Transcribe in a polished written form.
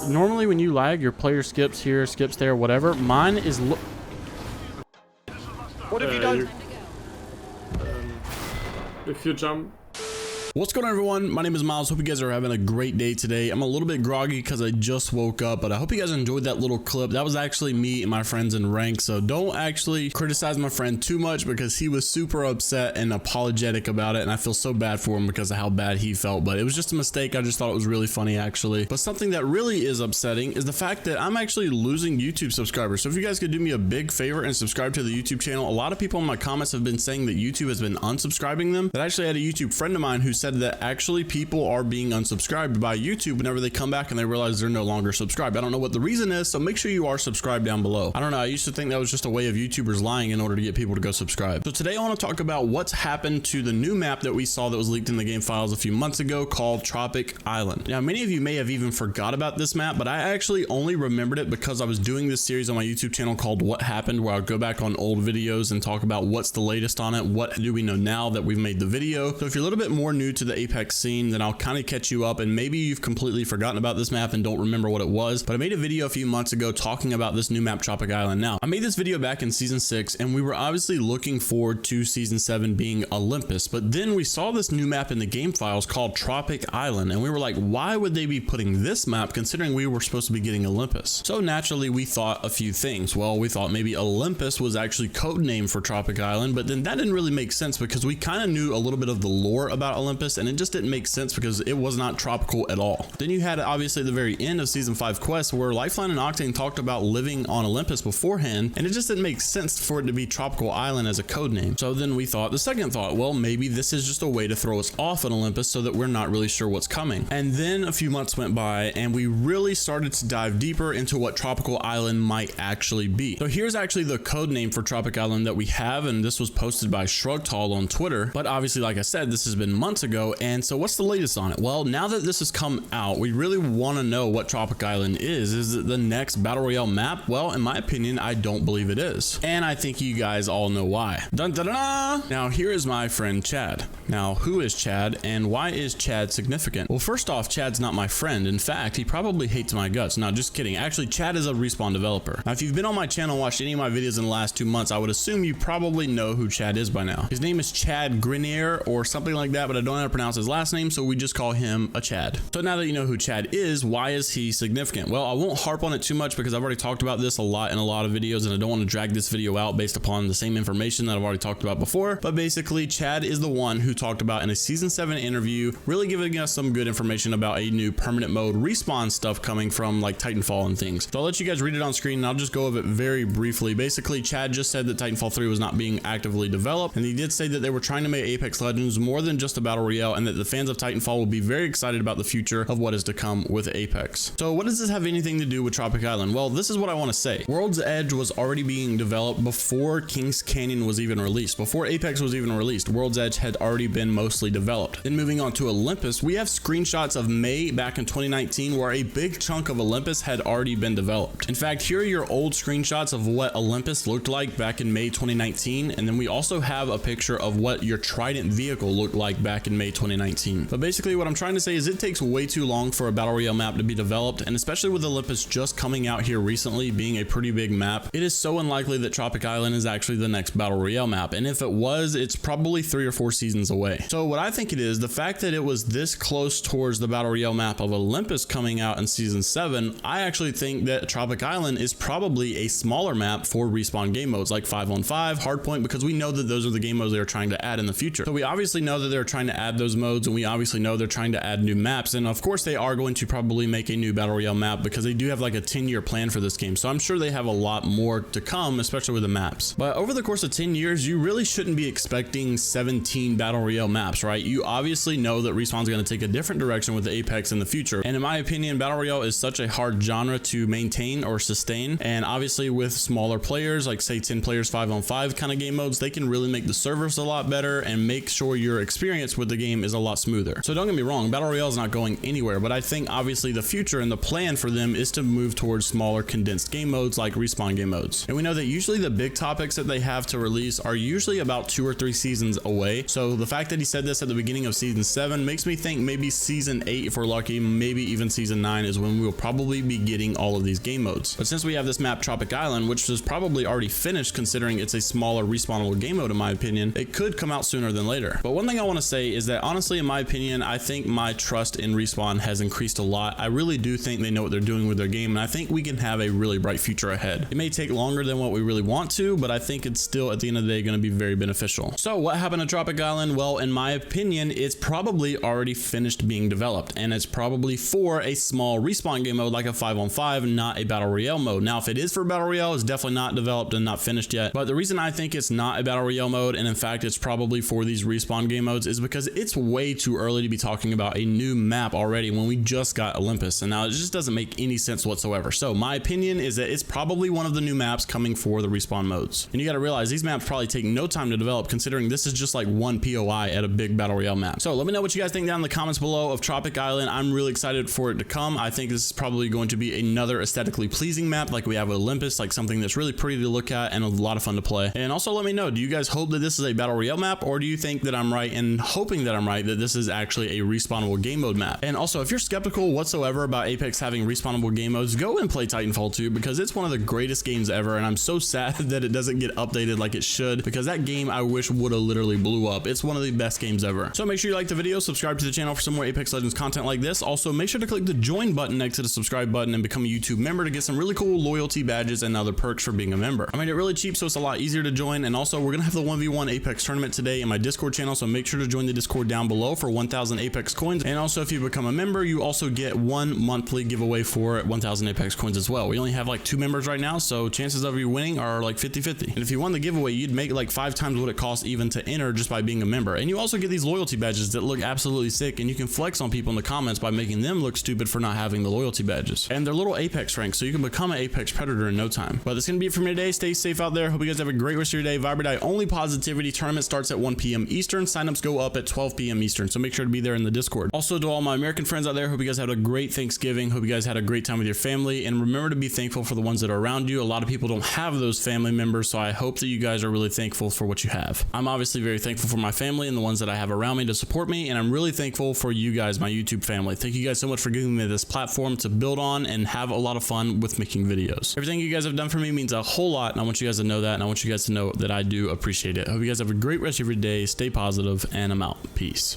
normally when you lag, your player skips here, skips there, whatever. Mine is What have you done? If you jump. What's going on, everyone? My name is Miles. Hope you guys are having a great day today. I'm a little bit groggy because I just woke up, but I hope you guys enjoyed that little clip. That was actually me and my friends in rank, so don't actually criticize my friend too much because he was super upset and apologetic about it, and I feel so bad for him because of how bad he felt, but it was just a mistake. I just thought it was really funny, actually. But something that really is upsetting is the fact that I'm actually losing YouTube subscribers. So if you guys could do me a big favor and subscribe to the YouTube channel. A lot of people in my comments have been saying that YouTube has been unsubscribing them. That I actually had a YouTube friend of mine who said that actually people are being unsubscribed by YouTube whenever they come back and they realize they're no longer subscribed. I don't know what the reason is, so make sure you are subscribed down below. I don't know, I used to think that was just a way of YouTubers lying in order to get people to go subscribe. So today I want to talk about what's happened to the new map that we saw that was leaked in the game files a few months ago called Tropic Island. Now, many of you may have even forgot about this map, but I actually only remembered it because I was doing this series on my YouTube channel called What Happened, where I would go back on old videos and talk about what's the latest on it, what do we know now that we've made the video. So if you're a little bit more new to the Apex scene, then I'll kind of catch you up, and maybe you've completely forgotten about this map and don't remember what it was, but I made a video a few months ago talking about this new map, Tropic Island. Now, I made this video back in season 6, and we were obviously looking forward to season 7 being Olympus, but then we saw this new map in the game files called Tropic Island, and we were like, why would they be putting this map considering we were supposed to be getting Olympus? So naturally, we thought a few things. Well, we thought maybe Olympus was actually code name for Tropic Island, but then that didn't really make sense because we kind of knew a little bit of the lore about Olympus, and it just didn't make sense because it was not tropical at all. Then you had obviously the very end of season 5 quest where Lifeline and Octane talked about living on Olympus beforehand, and it just didn't make sense for it to be Tropical Island as a code name. So then we thought the second thought, well, maybe this is just a way to throw us off on Olympus so that we're not really sure what's coming. And then a few months went by and we really started to dive deeper into what Tropical Island might actually be. So here's actually the code name for Tropic Island that we have, and this was posted by Shrugtall on Twitter, but obviously, like I said, this has been months ago. And so what's the latest on it? Well, now that this has come out, we really want to know what Tropic Island is. Is it the next Battle Royale map? Well, in my opinion, I don't believe it is. And I think you guys all know why. Dun, dun, dun, dun. Now, here is my friend Chad. Now, who is Chad and why is Chad significant? Well, first off, Chad's not my friend. In fact, he probably hates my guts. No, just kidding. Actually, Chad is a Respawn developer. Now, if you've been on my channel and watched any of my videos in the last 2 months, I would assume you probably know who Chad is by now. His name is Chad Grenier or something like that, but I don't know how to pronounce his last name, so we just call him a Chad. So now that you know who Chad is, why is he significant? Well, I won't harp on it too much because I've already talked about this a lot in a lot of videos, and I don't want to drag this video out based upon the same information that I've already talked about before. But basically, Chad is the one who talked about in a season 7 interview, really giving us some good information about a new permanent mode Respawn stuff coming from like Titanfall and things. So I'll let you guys read it on screen and I'll just go over it very briefly. Basically, Chad just said that Titanfall 3 was not being actively developed, and he did say that they were trying to make Apex Legends more than just a battle royale, and that the fans of Titanfall will be very excited about the future of what is to come with Apex. So what does this have anything to do with Tropic Island? Well, this is what I want to say. World's Edge was already being developed before King's Canyon was even released. Before Apex was even released, World's Edge had already been mostly developed. Then moving on to Olympus, we have screenshots of May back in 2019 where a big chunk of Olympus had already been developed. In fact, here are your old screenshots of what Olympus looked like back in May 2019, and then we also have a picture of what your Trident vehicle looked like back in May 2019. But basically what I'm trying to say is it takes way too long for a Battle Royale map to be developed, and especially with Olympus just coming out here recently being a pretty big map, it is so unlikely that Tropic Island is actually the next Battle Royale map, and if it was, it's probably 3 or 4 seasons away. So what I think it is, the fact that it was this close towards the Battle Royale map of Olympus coming out in season 7, I actually think that Tropic Island is probably a smaller map for Respawn game modes like 5-on-5, Hardpoint, because we know that those are the game modes they're trying to add in the future. So we obviously know that they're trying to add those modes, and we obviously know they're trying to add new maps, and of course they are going to probably make a new Battle Royale map because they do have like a 10-year plan for this game. So I'm sure they have a lot more to come, especially with the maps. But over the course of 10 years, you really shouldn't be expecting 17 Battle Royale maps, right? You obviously know that Respawn's going to take a different direction with the Apex in the future. And in my opinion, Battle Royale is such a hard genre to maintain or sustain. And obviously with smaller players, like say 10 players, 5-on-5 kind of game modes, they can really make the servers a lot better and make sure your experience with the game is a lot smoother. So don't get me wrong, Battle Royale is not going anywhere, but I think obviously the future and the plan for them is to move towards smaller condensed game modes like Respawn game modes. And we know that usually the big topics that they have to release are usually about 2 or 3 seasons away. So the fact that he said this at the beginning of season 7 makes me think maybe season 8, if we're lucky, maybe even season 9 is when we'll probably be getting all of these game modes. But since we have this map Tropic Island, which is probably already finished considering it's a smaller respawnable game mode in my opinion, it could come out sooner than later. But one thing I want to say is that honestly, in my opinion, I think my trust in Respawn has increased a lot. I really do think they know what they're doing with their game, and I think we can have a really bright future ahead. It may take longer than what we really want to, but I think it's still at the end of the day going to be very beneficial. So what happened to Tropic Island? Well, in my opinion, it's probably already finished being developed, and it's probably for a small Respawn game mode like a 5-on-5, not a Battle Royale mode. Now, if it is for Battle Royale, it's definitely not developed and not finished yet. But the reason I think it's not a Battle Royale mode, and in fact it's probably for these Respawn game modes, is because it's way too early to be talking about a new map already when we just got Olympus, and now it just doesn't make any sense whatsoever. So my opinion is that it's probably one of the new maps coming for the Respawn modes. And you got to realize these maps probably take no time to develop considering this is just like one POI at a big Battle Royale map. So let me know what you guys think down in the comments below of Tropic Island. I'm really excited for it to come. I think this is probably going to be another aesthetically pleasing map like we have with Olympus, like something that's really pretty to look at and a lot of fun to play. And also let me know, do you guys hope that this is a Battle Royale map, or do you think that I'm right in hoping that I'm right that this is actually a respawnable game mode map? And also, if you're skeptical whatsoever about Apex having respawnable game modes, go and play Titanfall 2 because it's one of the greatest games ever, and I'm so sad that it doesn't get updated like it should, because that game I wish would have literally blew up. It's one of the best games ever. So make sure you like the video, subscribe to the channel for some more Apex Legends content like this. Also, make sure to click the join button next to the subscribe button and become a YouTube member to get some really cool loyalty badges and other perks for being a member. I made it really cheap, so it's a lot easier to join. And also, we're gonna have the 1v1 Apex tournament today in my Discord channel, so make sure to join the Discord down below for 1,000 Apex coins. And also, if you become a member, you also get one monthly giveaway for 1,000 Apex coins as well. We only have like 2 members right now, so chances of you winning are like 50-50. And if you won the giveaway, you'd make like 5 times what it costs even to enter just by being a member. And you also get these loyalty badges that look absolutely sick, and you can flex on people in the comments by making them look stupid for not having the loyalty badges. And they're little Apex ranks, so you can become an Apex Predator in no time. But that's gonna be it for me today. Stay safe out there. Hope you guys have a great rest of your day. Vibe or Die, only positivity. Tournament starts at 1 p.m. Eastern. Signups go up at 12 p.m. Eastern, so make sure to be there in the Discord. Also, to all my American friends out there, hope you guys had a great Thanksgiving. Hope you guys had a great time with your family, and remember to be thankful for the ones that are around you. A lot of people don't have those family members, so I hope that you guys are really thankful for what you have. I'm obviously very thankful for my family and the ones that I have around me to support me, and I'm really thankful for you guys, my YouTube family. Thank you guys so much for giving me this platform to build on and have a lot of fun with making videos. Everything you guys have done for me means a whole lot, and I want you guys to know that, and I want you guys to know that I do appreciate it. I hope you guys have a great rest of your day. Stay positive, and I'm out. Peace.